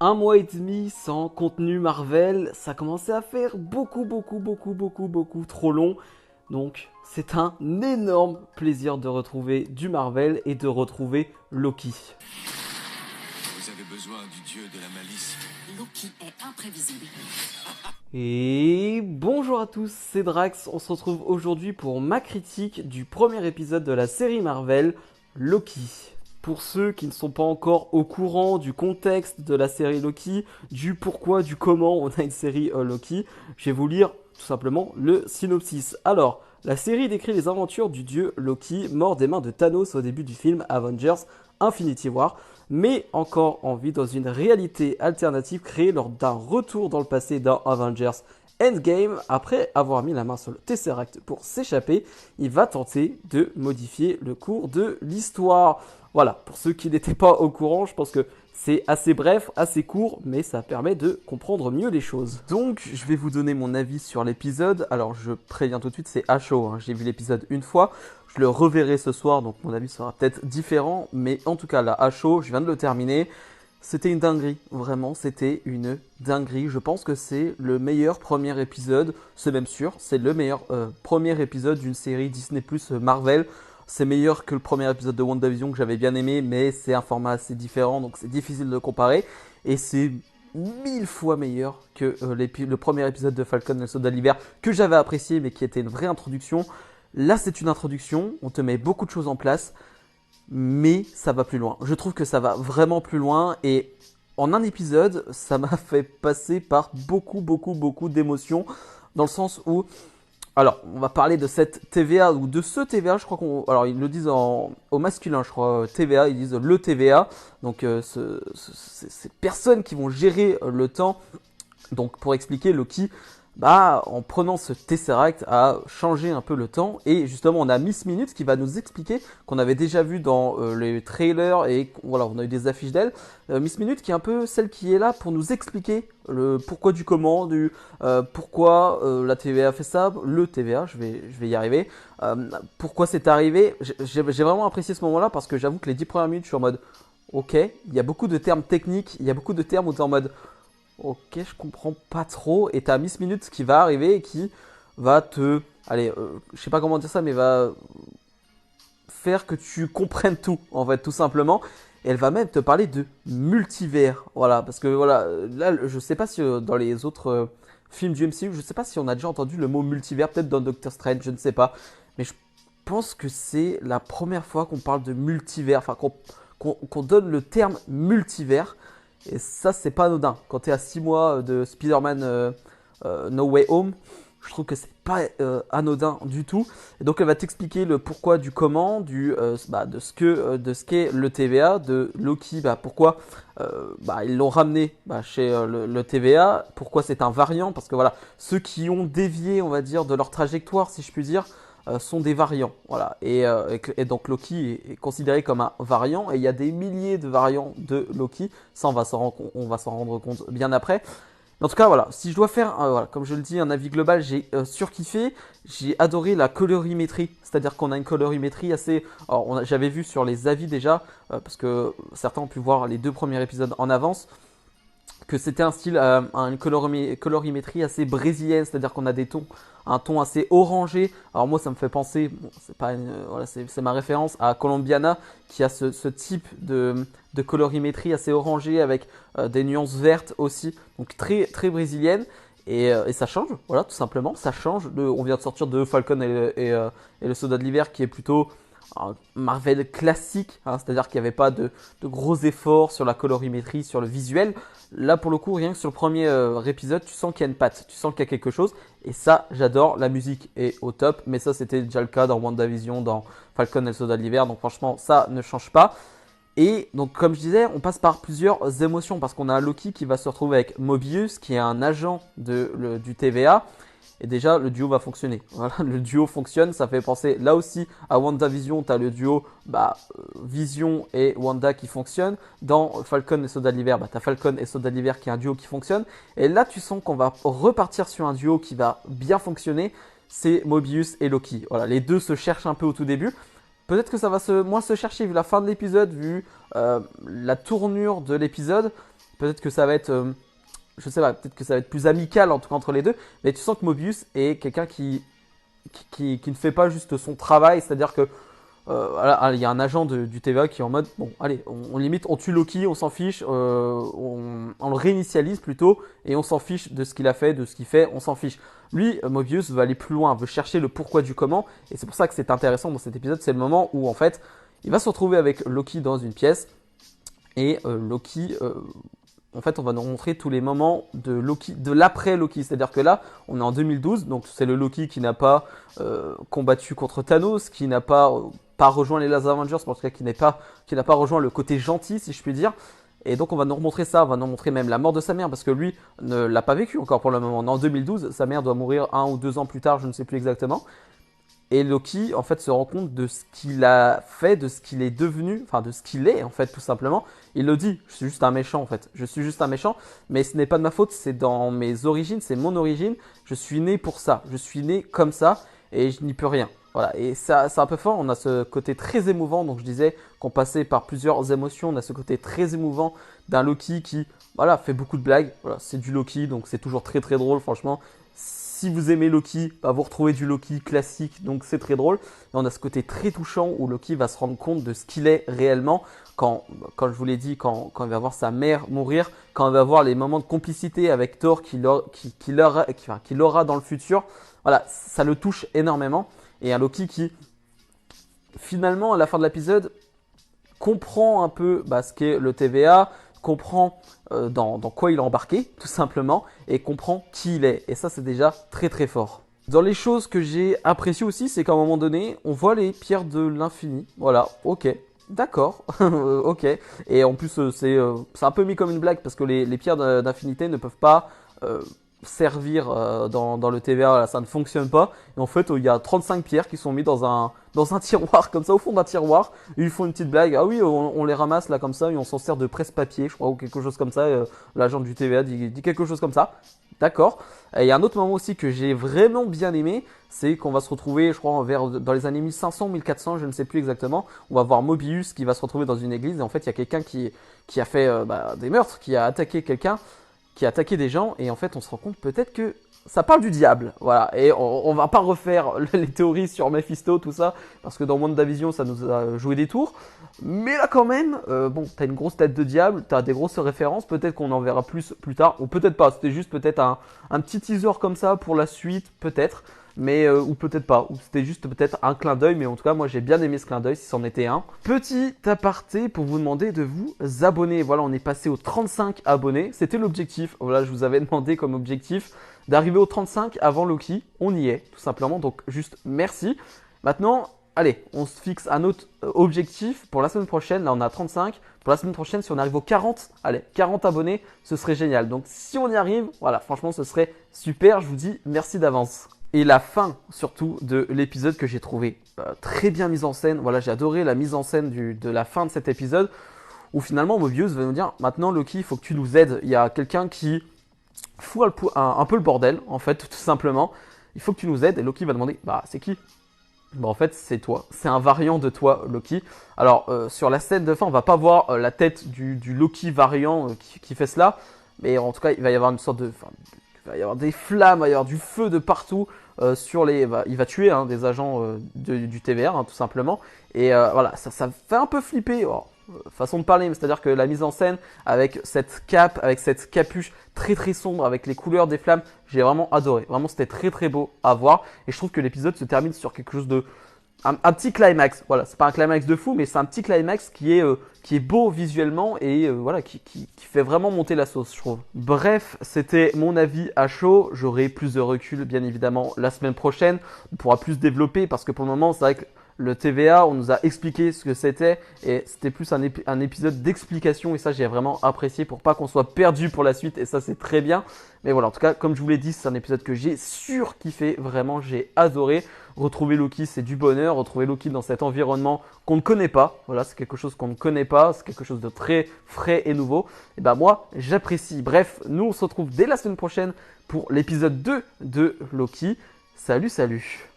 Un mois et demi sans contenu Marvel, ça commençait à faire beaucoup trop long. Donc c'est un énorme plaisir de retrouver du Marvel et de retrouver Loki. Vous avez besoin du dieu de la malice. Loki est imprévisible. Et bonjour à tous, c'est Drax, on se retrouve aujourd'hui pour ma critique du premier épisode de la série Marvel, Loki. Pour ceux qui ne sont pas encore au courant du contexte de la série Loki, du pourquoi, du comment on a une série Loki, je vais vous lire tout simplement le synopsis. Alors, la série décrit les aventures du dieu Loki, mort des mains de Thanos au début du film Avengers Infinity War, mais encore en vie dans une réalité alternative créée lors d'un retour dans le passé dans Avengers Endgame. Après avoir mis la main sur le Tesseract pour s'échapper, il va tenter de modifier le cours de l'histoire. Voilà, pour ceux qui n'étaient pas au courant, je pense que c'est assez bref, assez court, mais ça permet de comprendre mieux les choses. Donc, je vais vous donner mon avis sur l'épisode. Alors, je préviens tout de suite, c'est à chaud, hein. J'ai vu l'épisode une fois, je le reverrai ce soir, donc mon avis sera peut-être différent. Mais en tout cas, là, à chaud, je viens de le terminer. C'était une dinguerie, vraiment, c'était une dinguerie. Je pense que c'est le meilleur premier épisode, c'est même sûr, c'est le meilleur premier épisode d'une série Disney+ Marvel. C'est meilleur que le premier épisode de WandaVision que j'avais bien aimé, mais c'est un format assez différent, donc c'est difficile de comparer. Et c'est 1000 fois meilleur que le premier épisode de Falcon et le Soldat de l'Hiver, que j'avais apprécié, mais qui était une vraie introduction. Là, c'est une introduction, on te met beaucoup de choses en place, mais ça va plus loin. Je trouve que ça va vraiment plus loin, et en un épisode, ça m'a fait passer par beaucoup d'émotions, dans le sens où... Alors, on va parler de cette TVA ou de ce TVA, je crois qu'on... Alors, ils le disent au masculin, je crois, TVA, ils disent le TVA. Donc, ces personnes qui vont gérer le temps. Donc, pour expliquer, Loki, en prenant ce Tesseract, a changé un peu le temps. Et justement, on a Miss Minutes qui va nous expliquer, qu'on avait déjà vu dans les trailers, et voilà, on a eu des affiches d'elle. Miss Minutes qui est un peu celle qui est là pour nous expliquer le pourquoi du comment, pourquoi la TVA fait ça, le TVA, je vais y arriver, pourquoi c'est arrivé. J'ai vraiment apprécié ce moment-là parce que j'avoue que les 10 premières minutes, je suis en mode ok, il y a beaucoup de termes techniques, il y a beaucoup de termes où tu es en mode ok, je comprends pas trop. Et t'as Miss Minutes qui va arriver et qui va te... Allez, je sais pas comment dire ça, mais va faire que tu comprennes tout, en fait, tout simplement. Et elle va même te parler de multivers. Voilà, parce que voilà, là, je sais pas si dans les autres films du MCU, je sais pas si on a déjà entendu le mot multivers, peut-être dans Doctor Strange, je ne sais pas. Mais je pense que c'est la première fois qu'on parle de multivers, enfin qu'on donne le terme multivers. Et ça, c'est pas anodin. Quand tu es à 6 mois de Spider-Man No Way Home, je trouve que c'est pas anodin du tout. Et donc, elle va t'expliquer le pourquoi du comment, de ce qu'est le TVA, de Loki, pourquoi ils l'ont ramené chez le TVA, pourquoi c'est un variant, parce que voilà, ceux qui ont dévié, on va dire, de leur trajectoire, si je puis dire, sont des variants, voilà. Et donc Loki est considéré comme un variant, et il y a des milliers de variants de Loki. Ça, on va s'en rendre compte bien après. Mais en tout cas, voilà, si je dois faire, voilà, comme je le dis, un avis global, j'ai surkiffé. J'ai adoré la colorimétrie, c'est-à-dire qu'on a une colorimétrie assez... Alors, j'avais vu sur les avis déjà, parce que certains ont pu voir les 2 premiers épisodes en avance, que c'était un style, une colorimétrie assez brésilienne, c'est-à-dire qu'on a un ton assez orangé. Alors moi, ça me fait penser, bon, c'est pas voilà, c'est ma référence à Colombiana, qui a ce type de colorimétrie assez orangé avec des nuances vertes aussi, donc très brésilienne. Et ça change, voilà, tout simplement, ça change. On vient de sortir de Falcon et le Soldat de l'Hiver, qui est plutôt un Marvel classique, hein, c'est-à-dire qu'il n'y avait pas de gros efforts sur la colorimétrie, sur le visuel. Là, pour le coup, rien que sur le premier épisode, tu sens qu'il y a une patte, tu sens qu'il y a quelque chose. Et ça, j'adore. La musique est au top, mais ça, c'était déjà le cas dans WandaVision, dans Falcon et le Soldat de l'Hiver. Donc franchement, ça ne change pas. Et donc, comme je disais, on passe par plusieurs émotions, parce qu'on a Loki qui va se retrouver avec Mobius, qui est un agent du TVA. Et déjà, le duo va fonctionner. Voilà, le duo fonctionne, ça fait penser là aussi à WandaVision. Tu as le duo Vision et Wanda qui fonctionne. Dans Falcon et Soldat de l'Hiver, tu as Falcon et Soldat de l'Hiver qui est un duo qui fonctionne. Et là, tu sens qu'on va repartir sur un duo qui va bien fonctionner. C'est Mobius et Loki. Voilà, les deux se cherchent un peu au tout début. Peut-être que ça va moins se chercher vu la fin de l'épisode, vu la tournure de l'épisode. peut-être que ça va être, je sais pas, peut-être que ça va être plus amical en tout cas entre les deux. Mais tu sens que Mobius est quelqu'un qui ne fait pas juste son travail, c'est-à-dire que voilà, il y a un agent du TVA qui est en mode bon, allez, on limite, on tue Loki, on s'en fiche, on le réinitialise plutôt, et on s'en fiche de ce qu'il a fait, de ce qu'il fait, on s'en fiche. Lui, Mobius veut aller plus loin, veut chercher le pourquoi du comment, et c'est pour ça que c'est intéressant dans cet épisode, c'est le moment où en fait, il va se retrouver avec Loki dans une pièce, et Loki. En fait, on va nous montrer tous les moments de Loki, de l'après Loki. C'est-à-dire que là, on est en 2012, donc c'est le Loki qui n'a pas combattu contre Thanos, qui n'a pas rejoint les Last Avengers, en tout cas qui n'a pas rejoint le côté gentil, si je puis dire. Et donc on va nous remontrer ça, on va nous montrer même la mort de sa mère, parce que lui ne l'a pas vécu encore pour le moment. On est en 2012, sa mère doit mourir 1 ou 2 ans plus tard, je ne sais plus exactement. Et Loki, en fait, se rend compte de ce qu'il a fait, de ce qu'il est devenu, enfin de ce qu'il est, en fait, tout simplement. Il le dit, je suis juste un méchant, en fait. Je suis juste un méchant, mais ce n'est pas de ma faute, c'est dans mes origines, c'est mon origine. Je suis né pour ça, je suis né comme ça, et je n'y peux rien. Voilà, et ça, c'est un peu fort, on a ce côté très émouvant, donc je disais qu'on passait par plusieurs émotions, on a ce côté très émouvant d'un Loki qui, voilà, fait beaucoup de blagues. Voilà, c'est du Loki, donc c'est toujours très très drôle, franchement. Si vous aimez Loki, bah vous retrouvez du Loki classique, donc c'est très drôle. Et on a ce côté très touchant où Loki va se rendre compte de ce qu'il est réellement quand je vous l'ai dit, quand il va voir sa mère mourir, quand il va voir les moments de complicité avec Thor qu'il aura dans le futur. Voilà, ça le touche énormément. Et un Loki qui, finalement, à la fin de l'épisode, comprend un peu ce qu'est le TVA, comprend dans quoi il est embarqué, tout simplement, et comprend qui il est. Et ça, c'est déjà très très fort. Dans les choses que j'ai appréciées aussi, c'est qu'à un moment donné, on voit les pierres de l'infini. Voilà, ok, d'accord, ok. Et en plus, c'est un peu mis comme une blague, parce que les pierres d'infinité ne peuvent pas servir dans le TVA, là, ça ne fonctionne pas. Et en fait, il y a 35 pierres qui sont mises dans un tiroir, comme ça, au fond d'un tiroir. Et ils font une petite blague. Ah oui, on les ramasse là comme ça et on s'en sert de presse-papier, je crois, ou quelque chose comme ça. L'agent du TVA dit quelque chose comme ça. D'accord. Et il y a un autre moment aussi que j'ai vraiment bien aimé, c'est qu'on va se retrouver, je crois, dans les années 1500, 1400, je ne sais plus exactement. On va voir Mobius qui va se retrouver dans une église. Et en fait, il y a quelqu'un qui a fait des meurtres, qui a attaqué quelqu'un, qui a attaqué des gens, et en fait on se rend compte peut-être que ça parle du diable, voilà, et on va pas refaire les théories sur Mephisto, tout ça, parce que dans WandaVision ça nous a joué des tours, mais là quand même, bon, t'as une grosse tête de diable, t'as des grosses références, peut-être qu'on en verra plus tard, ou peut-être pas, c'était juste peut-être un petit teaser comme ça pour la suite, peut-être, mais ou peut-être pas, ou c'était juste peut-être un clin d'œil, mais en tout cas moi j'ai bien aimé ce clin d'œil si c'en était un. Petit aparté pour vous demander de vous abonner, voilà, on est passé aux 35 abonnés, c'était l'objectif, voilà, je vous avais demandé comme objectif d'arriver aux 35 avant Loki, on y est tout simplement, donc juste merci. Maintenant, allez, on se fixe un autre objectif pour la semaine prochaine, là on a 35, pour la semaine prochaine si on arrive aux 40, allez, 40 abonnés, ce serait génial, donc si on y arrive, voilà, franchement ce serait super, je vous dis merci d'avance. Et la fin, surtout, de l'épisode que j'ai trouvé très bien mise en scène. Voilà, j'ai adoré la mise en scène de la fin de cet épisode, où finalement Mobius va nous dire, maintenant Loki, il faut que tu nous aides. Il y a quelqu'un qui fout un peu le bordel, en fait, tout simplement. Il faut que tu nous aides. Et Loki va demander, bah c'est qui? Bah en fait, c'est toi. C'est un variant de toi, Loki. Alors, sur la scène de fin, on va pas voir la tête du Loki variant qui fait cela. Mais en tout cas, il va y avoir une sorte de... il va y avoir des flammes, il va y avoir du feu de partout. Il va tuer des agents du TVR, tout simplement. Et voilà, ça fait un peu flipper. Oh, façon de parler, mais c'est-à-dire que la mise en scène avec cette cape, avec cette capuche très très sombre, avec les couleurs des flammes, j'ai vraiment adoré. Vraiment, c'était très très beau à voir. Et je trouve que l'épisode se termine sur quelque chose de... Un petit climax, voilà, c'est pas un climax de fou, mais c'est un petit climax qui est beau visuellement et voilà, qui fait vraiment monter la sauce, je trouve. Bref, c'était mon avis à chaud, j'aurai plus de recul bien évidemment la semaine prochaine, on pourra plus développer parce que pour le moment, c'est vrai que le TVA, on nous a expliqué ce que c'était et c'était plus un épisode d'explication et ça j'ai vraiment apprécié pour pas qu'on soit perdu pour la suite et ça c'est très bien. Mais voilà, en tout cas, comme je vous l'ai dit, c'est un épisode que j'ai surkiffé, vraiment j'ai adoré. Retrouver Loki, c'est du bonheur, retrouver Loki dans cet environnement qu'on ne connaît pas, voilà, c'est quelque chose qu'on ne connaît pas, c'est quelque chose de très frais et nouveau. Et ben moi, j'apprécie. Bref, nous on se retrouve dès la semaine prochaine pour l'épisode 2 de Loki. Salut, salut!